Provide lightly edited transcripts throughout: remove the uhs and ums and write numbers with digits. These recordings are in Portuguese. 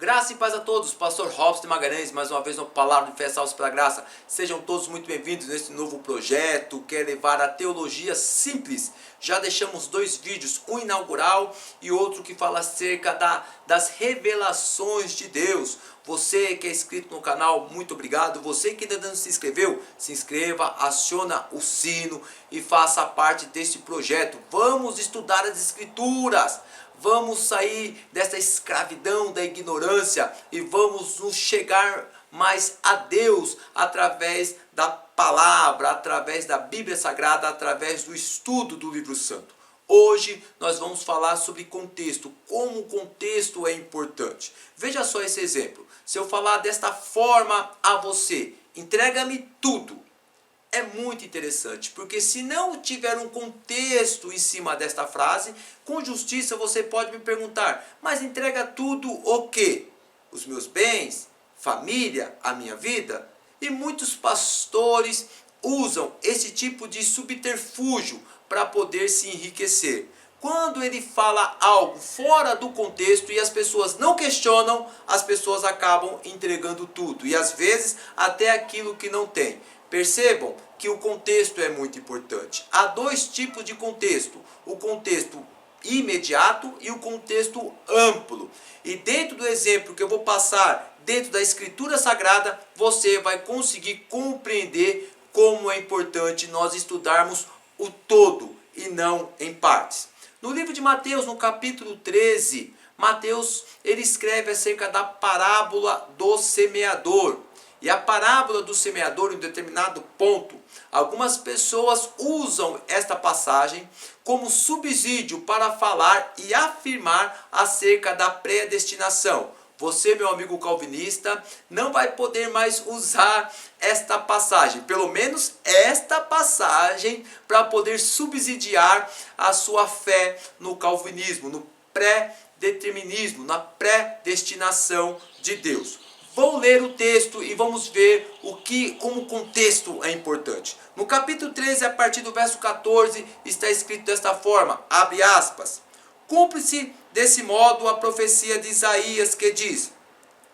Graça e paz a todos, Pastor Robson de Magalhães, mais uma vez no Palavra de Fé, Salvos pela Graça. Sejam todos muito bem-vindos nesse novo projeto, que é levar a teologia simples. Já deixamos 2 vídeos, um inaugural e outro que fala acerca das revelações de Deus. Você que é inscrito no canal, muito obrigado. Você que ainda não se inscreveu, se inscreva, aciona o sino e faça parte deste projeto. Vamos estudar as Escrituras. Vamos sair dessa escravidão da ignorância e vamos nos chegar mais a Deus através da palavra, através da Bíblia Sagrada, através do estudo do livro santo. Hoje nós vamos falar sobre contexto, como o contexto é importante. Veja só esse exemplo. Se eu falar desta forma a você, entrega-me tudo. É muito interessante, porque se não tiver um contexto em cima desta frase, com justiça você pode me perguntar, mas entrega tudo o quê? Os meus bens, família, a minha vida? E muitos pastores usam esse tipo de subterfúgio para poder se enriquecer. Quando ele fala algo fora do contexto e as pessoas não questionam, as pessoas acabam entregando tudo. E às vezes até aquilo que não tem. Percebam que o contexto é muito importante. Há 2 tipos de contexto. O contexto imediato e o contexto amplo. E dentro do exemplo que eu vou passar dentro da Escritura Sagrada, você vai conseguir compreender como é importante nós estudarmos o todo e não em partes. No livro de Mateus, no capítulo 13, Mateus ele escreve acerca da parábola do semeador. E a parábola do semeador, em um determinado ponto, algumas pessoas usam esta passagem como subsídio para falar e afirmar acerca da predestinação. Você, meu amigo calvinista, não vai poder mais usar esta passagem, pelo menos esta passagem, para poder subsidiar a sua fé no calvinismo, no pré-determinismo, na predestinação de Deus. Vou ler o texto e vamos ver como o contexto é importante. No capítulo 13, a partir do verso 14, está escrito desta forma, abre aspas, cumpre-se desse modo a profecia de Isaías que diz,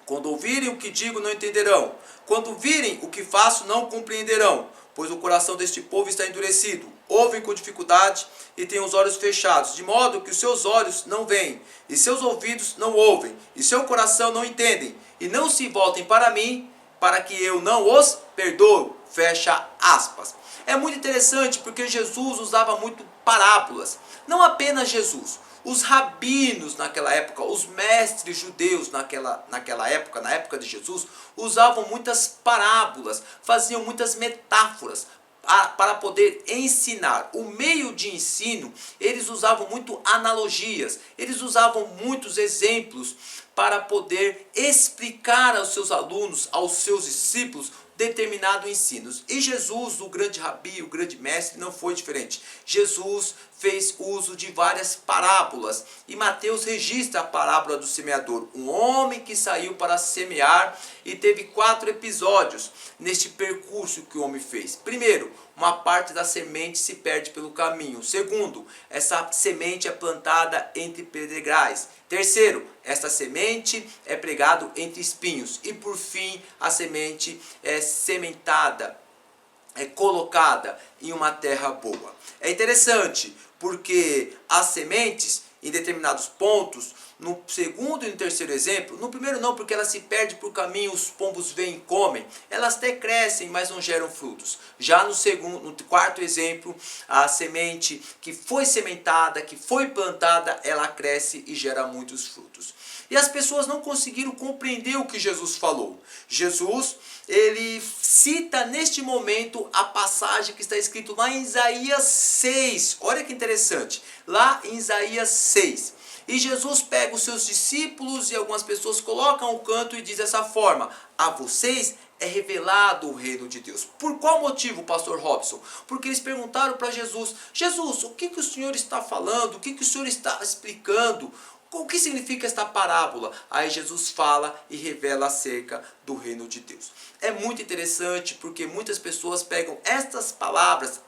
quando ouvirem o que digo não entenderão, quando virem o que faço não compreenderão, pois o coração deste povo está endurecido, ouvem com dificuldade e têm os olhos fechados, de modo que os seus olhos não veem, e seus ouvidos não ouvem, e seu coração não entendem, e não se voltem para mim, para que eu não os perdoo. Fecha aspas. É muito interessante porque Jesus usava muito parábolas. Não apenas Jesus. Os rabinos naquela época, os mestres judeus naquela época, na época de Jesus, usavam muitas parábolas, faziam muitas metáforas para poder ensinar. O meio de ensino, eles usavam muito analogias, eles usavam muitos exemplos para poder explicar aos seus alunos, aos seus discípulos, determinado ensinos. E Jesus, o grande rabi, o grande mestre, não foi diferente. Jesus fez uso de várias parábolas. E Mateus registra a parábola do semeador. Um homem que saiu para semear e teve 4 episódios neste percurso que o homem fez. Primeiro, uma parte da semente se perde pelo caminho. Segundo, essa semente é plantada entre pedregais. Terceiro, esta semente é pregado entre espinhos. E por fim, a semente é sementada, é colocada em uma terra boa. É interessante porque as sementes em determinados pontos, no segundo e no terceiro exemplo, no primeiro não, porque ela se perde por caminho, os pombos vêm e comem, elas até crescem, mas não geram frutos. Já no quarto exemplo, a semente que foi sementada, que foi plantada, ela cresce e gera muitos frutos. E as pessoas não conseguiram compreender o que Jesus falou. Jesus, ele cita neste momento a passagem que está escrito lá em Isaías 6. Olha que interessante. Lá em Isaías 6. E Jesus pega os seus discípulos e algumas pessoas colocam o canto e diz dessa forma, a vocês é revelado o reino de Deus. Por qual motivo, pastor Robson? Porque eles perguntaram para Jesus, Jesus, o que o senhor está falando? O que o senhor está explicando? O que significa esta parábola? Aí Jesus fala e revela acerca do reino de Deus. É muito interessante porque muitas pessoas pegam estas palavras,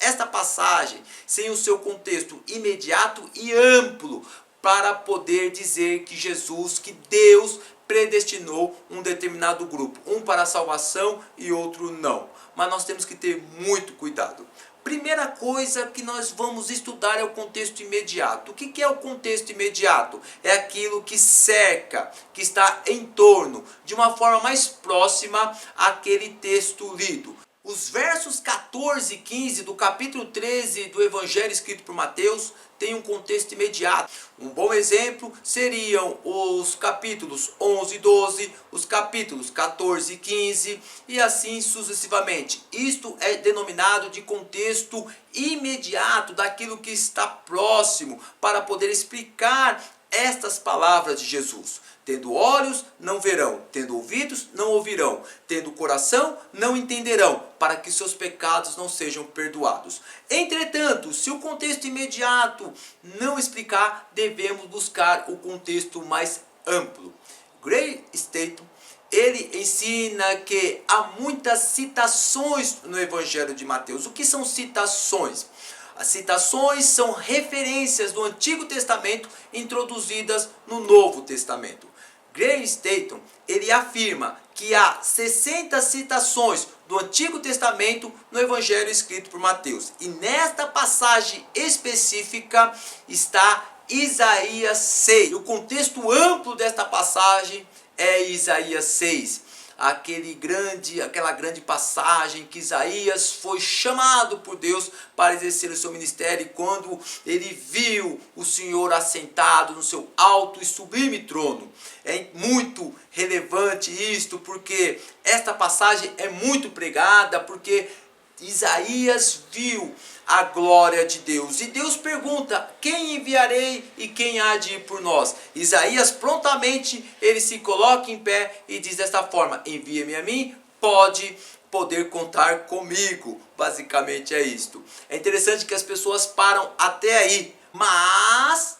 esta passagem, sem o seu contexto imediato e amplo, para poder dizer que Deus predestinou um determinado grupo, um para a salvação e outro não. Mas nós temos que ter muito cuidado. Primeira coisa que nós vamos estudar é o contexto imediato. O que é o contexto imediato? É aquilo que cerca, que está em torno, de uma forma mais próxima àquele texto lido. Os versos 14 e 15 do capítulo 13 do Evangelho escrito por Mateus tem um contexto imediato. Um bom exemplo seriam os capítulos 11 e 12, os capítulos 14 e 15 e assim sucessivamente. Isto é denominado de contexto imediato, daquilo que está próximo, para poder explicar estas palavras de Jesus. Tendo olhos, não verão. Tendo ouvidos, não ouvirão. Tendo coração, não entenderão, para que seus pecados não sejam perdoados. Entretanto, se o contexto imediato não explicar, devemos buscar o contexto mais amplo. Grey Staton, ele ensina que há muitas citações no Evangelho de Mateus. O que são citações? As citações são referências do Antigo Testamento introduzidas no Novo Testamento. Grey Staton, ele afirma que há 60 citações do Antigo Testamento no Evangelho escrito por Mateus. E nesta passagem específica está Isaías 6. O contexto amplo desta passagem é Isaías 6. Aquela grande passagem que Isaías foi chamado por Deus para exercer o seu ministério, e quando ele viu o Senhor assentado no seu alto e sublime trono. É muito relevante isto, porque esta passagem é muito pregada, porque Isaías viu a glória de Deus. E Deus pergunta: quem enviarei e quem há de ir por nós? Isaías prontamente ele se coloca em pé e diz desta forma: envia-me a mim, poder contar comigo. Basicamente é isto. É interessante que as pessoas param até aí, mas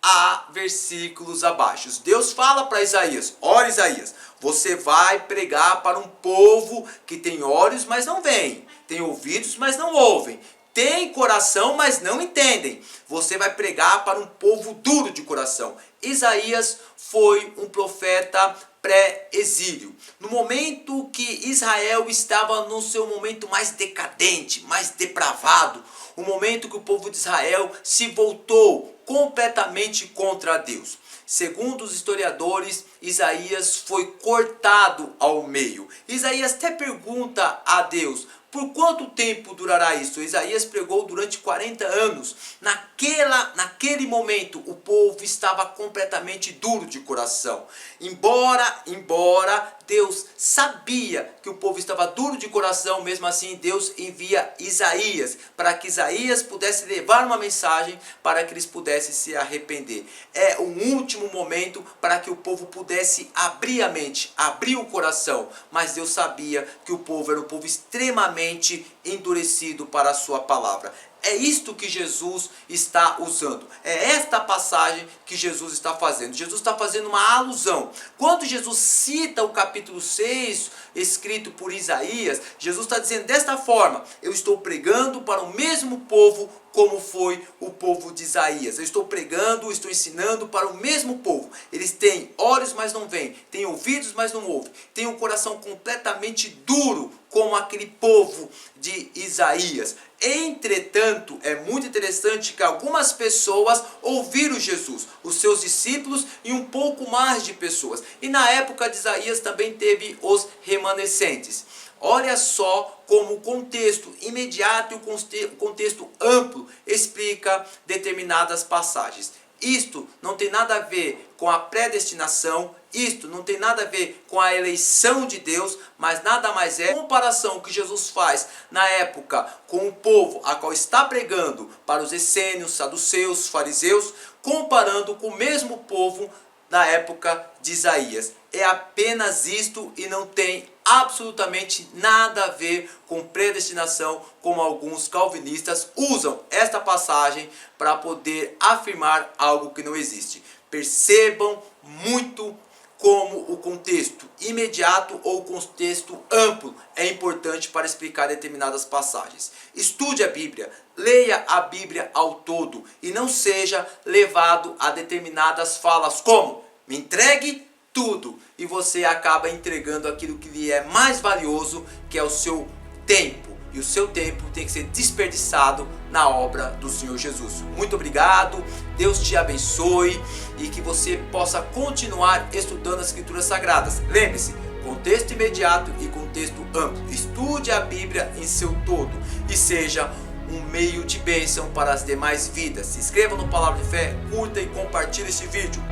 há versículos abaixo. Deus fala para Isaías: olha, Isaías, você vai pregar para um povo que tem olhos, mas não veem, tem ouvidos, mas não ouvem, tem coração, mas não entendem. Você vai pregar para um povo duro de coração. Isaías foi um profeta pré-exílio. No momento que Israel estava no seu momento mais decadente, mais depravado, o momento que o povo de Israel se voltou completamente contra Deus. Segundo os historiadores, Isaías foi cortado ao meio. Isaías até pergunta a Deus: por quanto tempo durará isso? Isaías pregou durante 40 anos. Naquele momento, o povo estava completamente duro de coração. Embora Deus sabia que o povo estava duro de coração, mesmo assim Deus envia Isaías, para que Isaías pudesse levar uma mensagem para que eles pudessem se arrepender. É um último momento para que o povo pudesse abrir a mente, abrir o coração. Mas Deus sabia que o povo era um povo extremamente endurecido para a sua palavra. É isto que Jesus está usando. É esta passagem que Jesus está fazendo. Jesus está fazendo uma alusão. Quando Jesus cita o capítulo 6, escrito por Isaías, Jesus está dizendo desta forma: eu estou pregando para o mesmo povo como foi o povo de Isaías. Eu estou pregando, estou ensinando para o mesmo povo. Eles têm olhos, mas não veem. Têm ouvidos, mas não ouvem. Têm um coração completamente duro, como aquele povo de Isaías. Entretanto, é muito interessante que algumas pessoas ouviram Jesus, os seus discípulos e um pouco mais de pessoas. E na época de Isaías também teve os remanescentes. Olha só como o contexto imediato e o contexto amplo explica determinadas passagens. Isto não tem nada a ver com a predestinação, isto não tem nada a ver com a eleição de Deus, mas nada mais é a comparação que Jesus faz na época com o povo a qual está pregando para os essênios, saduceus, fariseus, comparando com o mesmo povo da época de Isaías. É apenas isto e não tem absolutamente nada a ver com predestinação, como alguns calvinistas usam esta passagem para poder afirmar algo que não existe. Percebam muito como o contexto imediato ou o contexto amplo é importante para explicar determinadas passagens. Estude a Bíblia, leia a Bíblia ao todo e não seja levado a determinadas falas como: me entregue tudo, e você acaba entregando aquilo que lhe é mais valioso, que é o seu tempo. E o seu tempo tem que ser desperdiçado na obra do Senhor Jesus. Muito obrigado, Deus te abençoe e que você possa continuar estudando as Escrituras Sagradas. Lembre-se, contexto imediato e contexto amplo. Estude a Bíblia em seu todo e seja um meio de bênção para as demais vidas. Se inscreva no Palavra de Fé, curta e compartilhe esse vídeo.